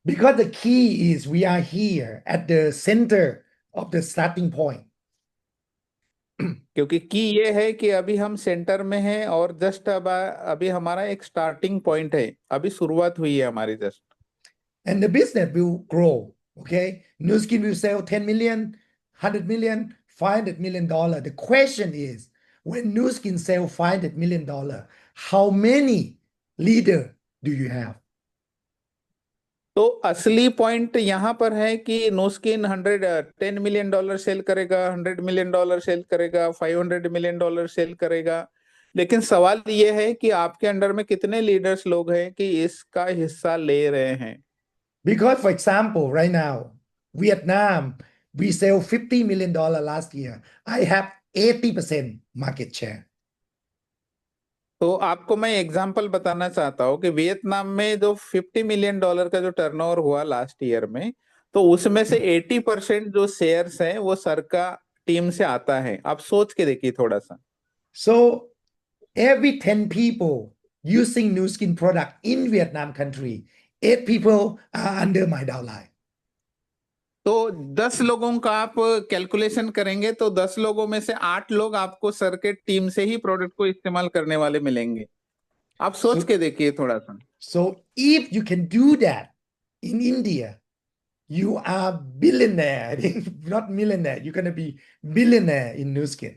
Speaker 2: Because the key is we are here at the center of the starting point.
Speaker 1: क्योंकि की ये है कि अभी हम सेंटर में हैं और जस्ट अब अभी हमारा एक स्टार्टिंग पॉइंट है, अभी शुरुआत हुई है हमारी just.
Speaker 2: And the business will grow. Okay. Nu Skin will sell 10 million, 100 million, $500 million. The question is when Nu Skin sell $500 million, how many leader do you have?
Speaker 1: तो असली पॉइंट यहाँ पर है कि नोस्किन 10 मिलियन डॉलर सेल करेगा, 100 मिलियन डॉलर सेल करेगा, 500 मिलियन डॉलर सेल करेगा, लेकिन सवाल ये है कि आपके अंडर में कितने लीडर्स लोग हैं कि इसका हिस्सा ले रहे हैं।
Speaker 2: Because, for example, right now, Vietnam, we sell $50 million last year. I have 80% market share.
Speaker 1: तो आपको मैं एग्जांपल बताना चाहता हूँ कि वियतनाम में जो 50 मिलियन डॉलर का जो टर्नओवर हुआ लास्ट ईयर में, तो उसमें से 80% जो शेयर्स हैं वो सर का टीम से आता है। आप सोच के देखिए थोड़ा सा।
Speaker 2: So every 10 people using Nu Skin product in Vietnam country, 8 people are under my downline.
Speaker 1: तो 10 लोगों का आप कैलकुलेशन करेंगे तो 10 लोगों में से 8 लोग आपको सर के टीम से ही प्रोडक्ट को इस्तेमाल करने वाले मिलेंगे। आप सोच के देखिए थोड़ा सा।
Speaker 2: So if you can do that in India, you are billionaire. I think not millionaire. You're gonna be billionaire in Nu Skin.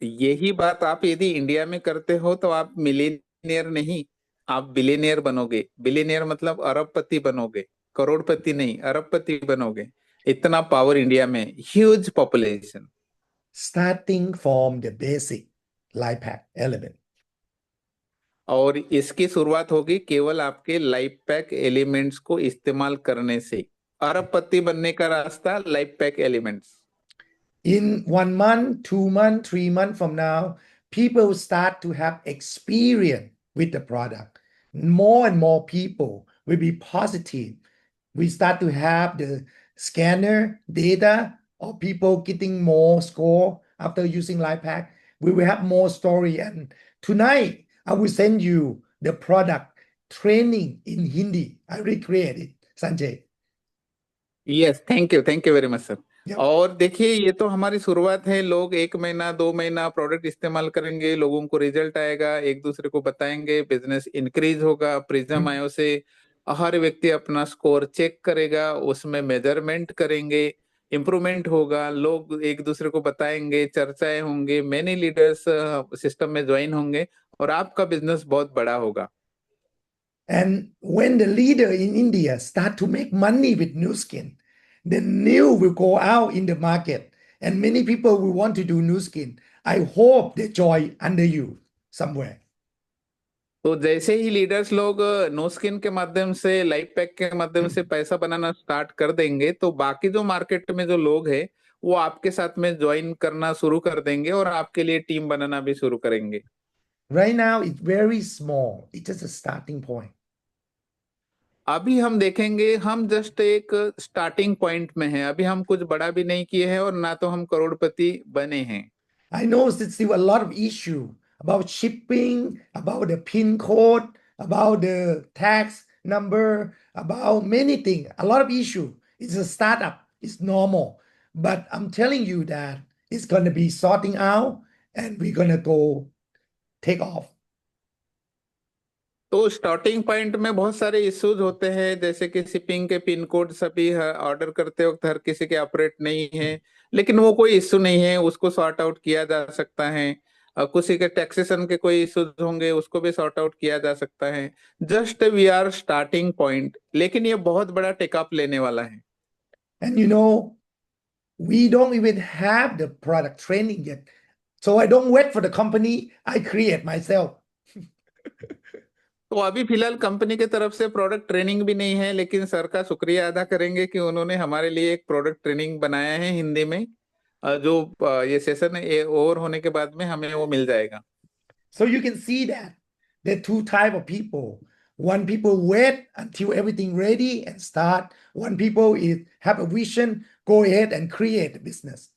Speaker 1: यही बात आप यदि इंडिया में करते हो तो आप मिलीनियर नहीं, आप बिलियनियर बनोगे। बिलियनियर मतलब अरबपति बनोगे, करोड़पति नहीं, अरबपति बनोगे। इतना पावर इंडिया में, huge population.
Speaker 2: Starting from the basic life hack element.
Speaker 1: और इसकी शुरुआत होगी केवल आपके लाइफ पैक एलिमेंट्स को इस्तेमाल करने से। अरबपति बनने का रास्ता life pack elements.
Speaker 2: In 1 month, 2 months, 3 months from now, people start to have experience with the product. More and more people will be positive. We start to have the scanner data of people getting more score after using LifeHack. We will have more story. And tonight, I will send you the product training in Hindi. I recreate it, Sanjay.
Speaker 1: Yes, thank you very much sir.
Speaker 2: Yep.
Speaker 1: और देखिए ये तो हमारी शुरुआत है। लोग 1 महीना 2 महीना प्रोडक्ट इस्तेमाल करेंगे, लोगों को रिजल्ट आएगा, एक दूसरे को बताएंगे, बिजनेस इंक्रीज होगा। प्रिज्म आयो से हर व्यक्ति अपना स्कोर चेक करेगा, उसमें मेजरमेंट करेंगे, इंप्रूवमेंट होगा, लोग एक दूसरे को बताएंगे, चर्चाएं होंगे, मैनी लीडर्स सिस्टम में ज्वाइन होंगे और आपका बिजनेस बहुत बड़ा होगा।
Speaker 2: And when the leader in India start to make money with Nu Skin, then new will go out in the market, and many people will want to do new skin. I hope they join under you somewhere.
Speaker 1: तो जैसे ही लीडर्स लोग नो स्किन के माध्यम से, लाइफ पैक के माध्यम से पैसा बनाना स्टार्ट कर देंगे, तो बाकी जो मार्केट में जो लोग हैं वो आपके साथ में ज्वाइन करना शुरू कर देंगे और आपके लिए टीम बनाना भी शुरू करेंगे।
Speaker 2: Right now, it's very small. It's just a starting point.
Speaker 1: अभी हम देखेंगे, हम जस्ट एक स्टार्टिंग पॉइंट में हैं, अभी हम कुछ बड़ा भी नहीं किए हैं और ना तो हम करोड़पति बने हैं।
Speaker 2: I know there's still a lot of issue about shipping, about the PIN code, about the tax number, about many things. A lot of issue. It's a startup. It's normal. But I'm telling you that it's going to be sorting out and we're going to go take off.
Speaker 1: तो स्टार्टिंग पॉइंट में बहुत सारे इश्यूज होते हैं, जैसे कि शिपिंग के पिन कोड सभी ऑर्डर करते वक्त हर किसी के ऑपरेट नहीं है, लेकिन वो कोई इश्यू नहीं है, उसको सॉर्ट आउट किया जा सकता है। किसी के टैक्सेशन के कोई इश्यूज होंगे, उसको भी सॉर्ट आउट किया जा सकता है। Just we are starting point, लेकिन ये बहुत बड़ा टेकअप लेने वाला है।
Speaker 2: And you know, we don't even have the product training yet. So I don't wait for the company. I create myself.
Speaker 1: तो अभी फिलहाल कंपनी की तरफ से प्रोडक्ट ट्रेनिंग भी नहीं है, लेकिन सर का शुक्रिया अदा करेंगे कि उन्होंने हमारे लिए एक प्रोडक्ट ट्रेनिंग बनाया है हिंदी में, जो ये सेशन ओवर होने के बाद में हमें वो मिल जाएगा।
Speaker 2: So you can see that there are two type of people. One people wait until everything ready and start. One people is have a vision, go ahead and create a business.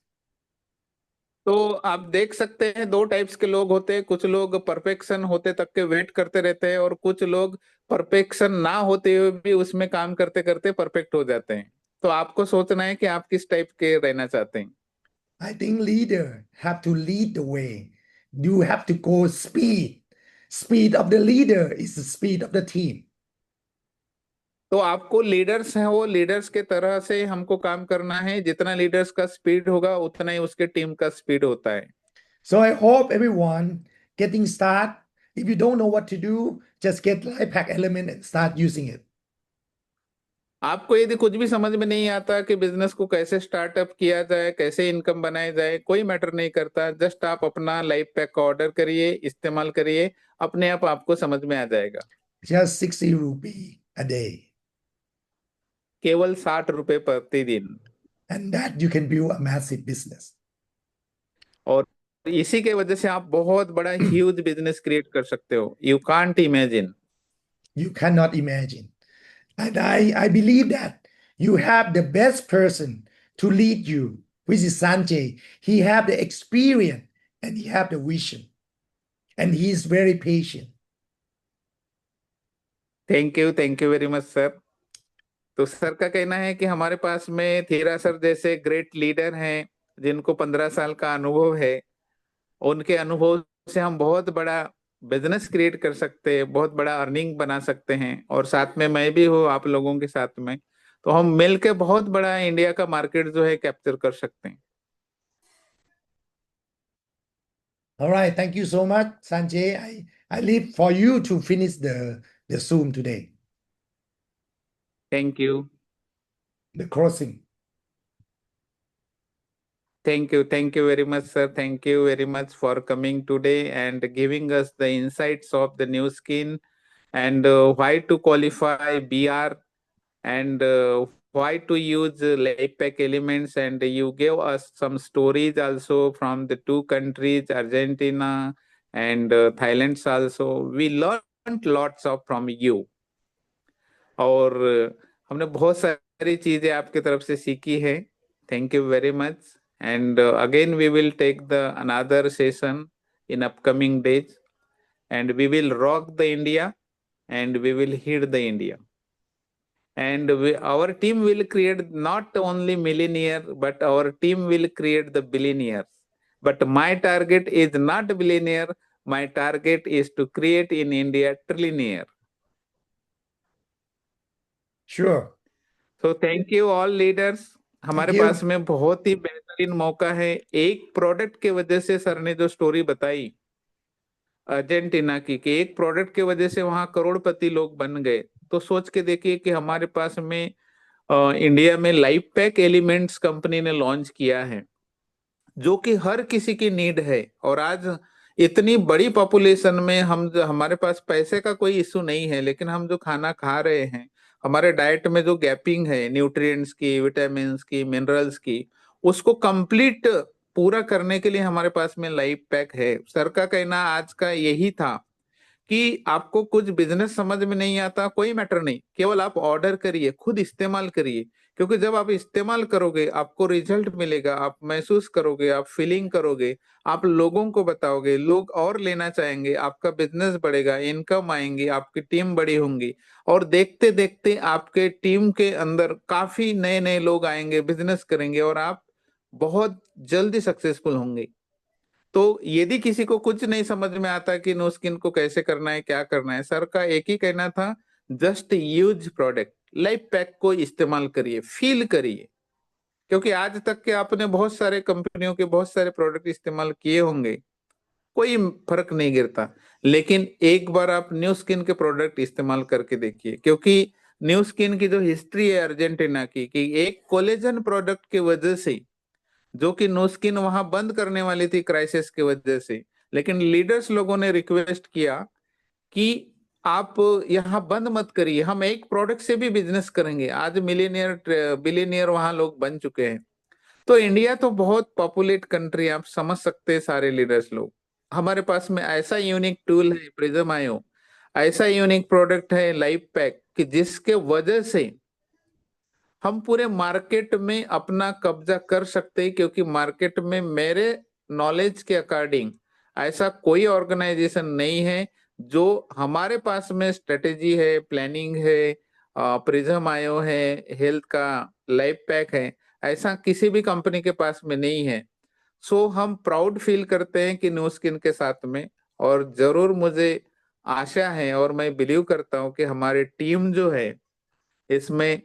Speaker 1: तो आप देख सकते हैं दो टाइप्स के लोग होते हैं, कुछ लोग परफेक्शन होते तक के वेट करते रहते हैं और कुछ लोग परफेक्शन ना होते हुए भी उसमें काम करते करते परफेक्ट हो जाते हैं। तो आपको सोचना है कि आप किस टाइप के रहना चाहते हैं।
Speaker 2: I think leader have to lead the way. You have to go speed. Speed of the leader is the speed of the team.
Speaker 1: तो आपको लीडर्स हैं, वो लीडर्स के तरह से हमको काम करना है, जितना लीडर्स का स्पीड होगा उतना ही उसके टीम का स्पीड होता है।
Speaker 2: So I hope everyone getting start. If you don't know what to do, just get Life Hack Element and start using it.
Speaker 1: आपको यदि कुछ भी समझ में नहीं आता कि बिजनेस को कैसे स्टार्टअप किया जाए, कैसे इनकम बनाया जाए, कोई मैटर नहीं करता, जस्ट आप अपना लाइफ पैक का ऑर्डर करिए, इस्तेमाल करिए, अपने आप आपको समझ में आ जाएगा।
Speaker 2: Just 60 rupee a day.
Speaker 1: केवल 60 रुपए प्रतिदिन।
Speaker 2: And that you can build a massive business.
Speaker 1: और इसी के वजह से आप बहुत बड़ा ह्यूज बिजनेस क्रिएट कर सकते हो। You can't imagine.
Speaker 2: You cannot imagine. And I believe that you have the best person to lead you, which is Sanjay. He have the experience and he have the vision. And he is very patient.
Speaker 1: Thank you very much sir. तो सर का कहना है कि हमारे पास में थीरा सर जैसे ग्रेट लीडर हैं, जिनको 15 साल का अनुभव है। उनके अनुभव से हम बहुत बड़ा बिजनेस क्रिएट कर सकते हैं, बहुत बड़ा अर्निंग बना सकते हैं, और साथ में मैं भी हूँ आप लोगों के साथ में, तो हम मिलके बहुत बड़ा इंडिया का मार्केट जो है कैप्चर कर सकते हैं।
Speaker 2: All right. Thank you so much, Sanjay. I leave for you to finish the Zoom today,
Speaker 1: thank you.
Speaker 2: the closing.
Speaker 1: Thank you very much, sir. Thank you very much for coming today and giving us the insights of the new skin and why to qualify BR and why to use life pack elements. And you gave us some stories also from the two countries, Argentina and Thailand also. We learned lots of from you. और हमने बहुत सारी चीजें आपकी तरफ से सीखी है। Thank you very much. And again, we will take the another session in upcoming days, and we will rock the India, and we will hit the India. And our team will create not only millionaire, but our team will create the billionaires. But my target is not billionaire. My target is to create in India trillionaire.
Speaker 2: Sure.
Speaker 1: So thank you all leaders. हमारे
Speaker 2: you.
Speaker 1: पास में बहुत ही बेहतरीन मौका है। एक प्रोडक्ट के वजह से सर ने जो स्टोरी बताई अर्जेंटीना की, कि एक प्रोडक्ट के वजह से वहां करोड़पति लोग बन गए, तो सोच के देखिए कि हमारे पास में इंडिया में लाइफ पैक एलिमेंट्स कंपनी ने लॉन्च किया है, जो कि हर किसी की नीड है। और आज इतनी बड़ी पॉपुलेशन में हमारे पास पैसे का कोई इशू नहीं है, लेकिन हम जो खाना खा रहे हैं, हमारे डाइट में जो गैपिंग है न्यूट्रिएंट्स की, विटामिन्स की, मिनरल्स की, उसको कंप्लीट पूरा करने के लिए हमारे पास में लाइफ पैक है। सर का कहना आज का यही था कि आपको कुछ बिजनेस समझ में नहीं आता, कोई मैटर नहीं, केवल आप ऑर्डर करिए, खुद इस्तेमाल करिए। क्योंकि जब आप इस्तेमाल करोगे आपको रिजल्ट मिलेगा, आप महसूस करोगे, आप फीलिंग करोगे, आप लोगों को बताओगे, लोग और लेना चाहेंगे, आपका बिजनेस बढ़ेगा, इनकम आएंगी, आपकी टीम बड़ी होंगी, और देखते देखते आपके टीम के अंदर काफी नए नए लोग आएंगे, बिजनेस करेंगे, और आप बहुत जल्दी सक्सेसफुल होंगे। तो यदि किसी को कुछ नहीं समझ में आता कि नो स्किन को कैसे करना है, क्या करना है, सर का एक ही कहना था, just use product, life pack को इस्तेमाल करिए, फील करिए। क्योंकि आज तक के आपने बहुत सारे कंपनियों के बहुत सारे प्रोडक्ट इस्तेमाल किए होंगे, कोई फर्क नहीं गिरता। लेकिन एक बार आप न्यू स्किन के प्रोडक्ट इस्तेमाल करके देखिए, क्योंकि न्यू स्किन की जो हिस्ट्री है अर्जेंटीना की, कि एक कोलेजन प्रोडक्ट की वजह से, जो कि नोस्किन वहां बंद करने वाली थी क्राइसिस की वजह से, लेकिन लीडर्स लोगों ने रिक्वेस्ट किया कि आप यहाँ बंद मत करिए, हम एक प्रोडक्ट से भी बिजनेस करेंगे। आज मिलीनियर बिलीनियर वहां लोग बन चुके हैं। तो इंडिया तो बहुत पॉपुलेट कंट्री, आप समझ सकते हैं सारे लीडर्स लोग। हमारे पास में ऐसा यूनिक टूल है प्रिज्म आयो, ऐसा यूनिक प्रोडक्ट है लाइफ पैक, कि जिसके वजह से हम पूरे मार्केट में अपना कब्जा कर सकते हैं। क्योंकि मार्केट में मेरे नॉलेज के अकॉर्डिंग ऐसा कोई ऑर्गेनाइजेशन नहीं है जो हमारे पास में स्ट्रेटेजी है, प्लानिंग है, प्रिज्म आयो है, हेल्थ का लाइफ पैक है, ऐसा किसी भी कंपनी के पास में नहीं है। सो हम प्राउड फील करते हैं कि न्यू स्किन के साथ में। और जरूर मुझे आशा है और मैं बिलीव करता हूँ कि हमारी टीम जो है इसमें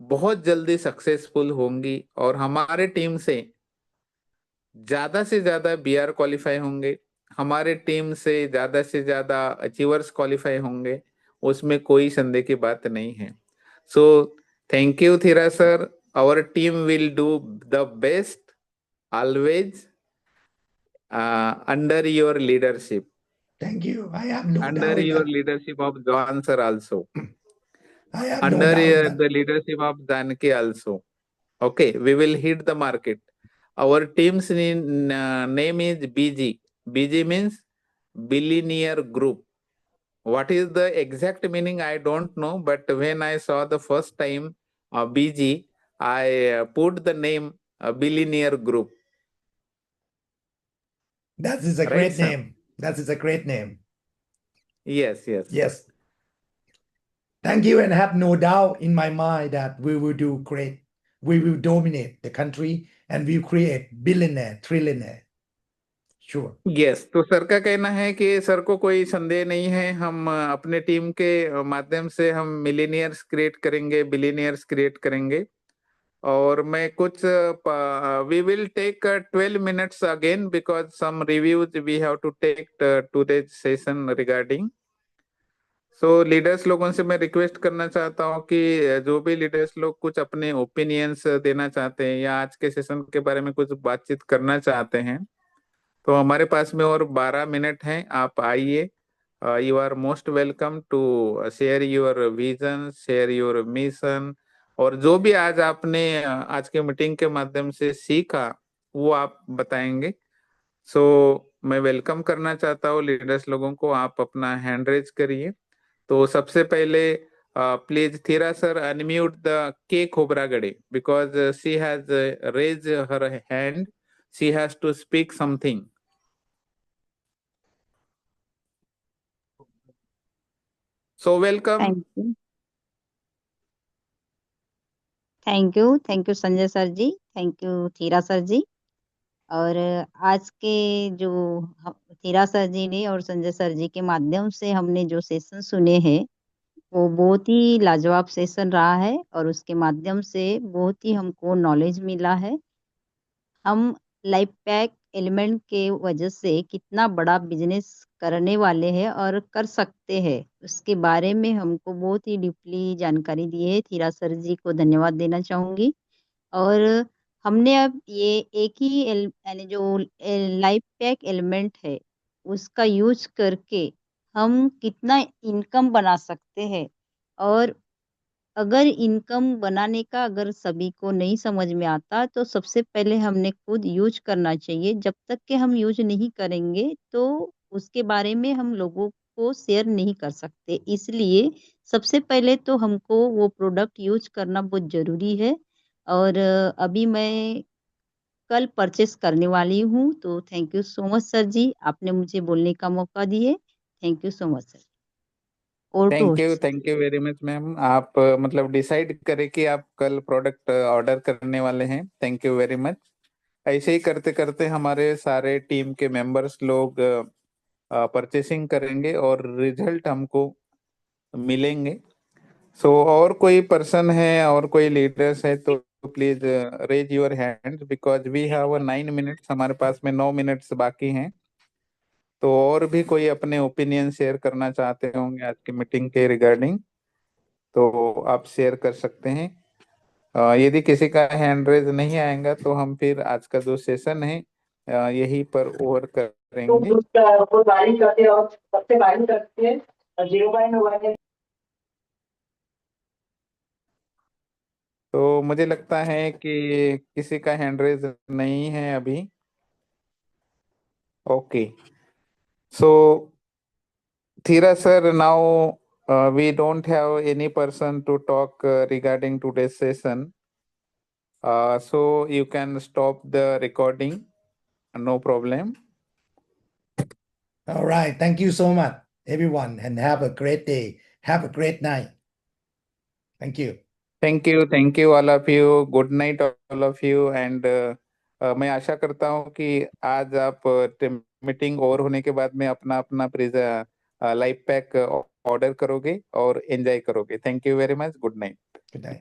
Speaker 1: बहुत जल्दी सक्सेसफुल होंगी, और हमारे टीम से ज्यादा बीआर क्वालिफाई होंगे, हमारे टीम से ज्यादा अचीवर्स क्वालिफाई होंगे, उसमें कोई संदेह की बात नहीं है। So thank you theta sir, our team will do the best always under your leadership,
Speaker 2: Thank you. I have no
Speaker 1: under
Speaker 2: doubt in
Speaker 1: your
Speaker 2: that.
Speaker 1: Leadership of John sir also,
Speaker 2: I have no
Speaker 1: under
Speaker 2: doubt in that.
Speaker 1: The leadership of Janaki also. Okay, we will hit the market. Our team's name is BG. BG means Billionaire Group. What is the exact meaning? I don't know. But when I saw the first time BG, I put the name Billionaire Group.
Speaker 2: That is a
Speaker 1: Right,
Speaker 2: great
Speaker 1: sir?
Speaker 2: name. That is a great name.
Speaker 1: Yes, yes.
Speaker 2: Yes. Thank you, and have no doubt in my mind that we will do great. We will dominate the country and we will create billionaire, trillionaire. Sure.
Speaker 1: Yes, तो सर का कहना है कि सर को कोई संदेह नहीं है, हम अपने टीम के माध्यम से हम मिलीनियर्स क्रिएट करेंगे, बिलीनियर्स क्रिएट करेंगे। और मैं कुछ we will take 12 minutes again because some reviews we have to take today session regarding. So leaders लोगों से मैं रिक्वेस्ट करना चाहता हूँ कि जो भी लीडर्स लोग कुछ अपने ओपिनियंस देना चाहते हैं या आज के सेशन के बारे में कुछ बातचीत करना चाहते हैं, तो हमारे पास में और 12 मिनट हैं, आप आइए। You are most welcome to share your vision, share your mission, और जो भी आज आपने आज के मीटिंग के माध्यम से सीखा वो आप बताएंगे। सो मैं वेलकम करना चाहता हूँ लीडर्स लोगों को, आप अपना हैंड रेज करिए। तो सबसे पहले please Thira sir unmute D K Khobragade, because she has raise her hand, she has to speak something. So welcome.
Speaker 3: Thank you, thank you Sanjay sir ji, thank you theta sir ji. और आज के जो थीरा सर जी ने और संजय सर जी के माध्यम से हमने जो सेशन सुने हैं वो बहुत ही लाजवाब सेशन रहा है, और उसके माध्यम से बहुत ही हमको नॉलेज मिला है। हम लाइफ पैक एलिमेंट के वजह से कितना बड़ा बिजनेस करने वाले हैं और कर सकते हैं, उसके बारे में हमको बहुत ही डीपली जानकारी दी है। थीरा सर जी को धन्यवाद देना चाहूंगी। और हमने अब ये एक ही यानी जो लाइफ पैक एलिमेंट है उसका यूज करके हम कितना इनकम बना सकते हैं। और अगर इनकम बनाने का अगर सभी को नहीं समझ में आता तो सबसे पहले हमने खुद यूज करना चाहिए। जब तक कि हम यूज नहीं करेंगे तो उसके बारे में हम लोगों को शेयर नहीं कर सकते। इसलिए सबसे पहले तो हमको वो प्रोडक्ट यूज करना बहुत जरूरी है। और अभी मैं कल परचेस करने वाली हूँ। तो thank you so much sir ji, आपने मुझे बोलने का मौका दिए। Thank you so much sir. और to
Speaker 1: thank you very much ma'am. आप मतलब डिसाइड करें कि आप कल प्रोडक्ट ऑर्डर करने वाले हैं। Thank you very much. ऐसे ही करते करते हमारे सारे टीम के मेंबर्स लोग परचेसिंग करेंगे और रिजल्ट हमको मिलेंगे। सो और कोई पर्सन है और कोई लीडर्स है तो please raise your hand, because we have 9 minutes, हमारे पास में 9 मिनट्स बाकी हैं। तो और भी कोई अपने ओपिनियन शेयर करना चाहते होंगे आज की मीटिंग के रिगार्डिंग, तो आप शेयर कर सकते हैं। यदि किसी का हैंड रेज नहीं आएगा तो हम फिर आज का जो सेशन है यहीं पर ओवर करेंगे।
Speaker 4: वो बारिश करते हैं और सबसे बारिश करते हैं और 0.1
Speaker 1: तो मुझे लगता है कि किसी का हैंड रेज नहीं है अभी। Okay, so Thira sir, now we don't have any person to talk regarding today's session. So you can stop the recording, no problem.
Speaker 2: All right. Thank you so much, everyone, and have a great day. Have a great night. Thank you.
Speaker 1: Thank you all of you. Good night all of you. And मैं आशा करता हूँ कि आज आप मीटिंग ओवर होने के बाद में अपना अपना लाइफ पैक ऑर्डर करोगे और एंजॉय करोगे। Thank you very much. Good night.
Speaker 2: Good night.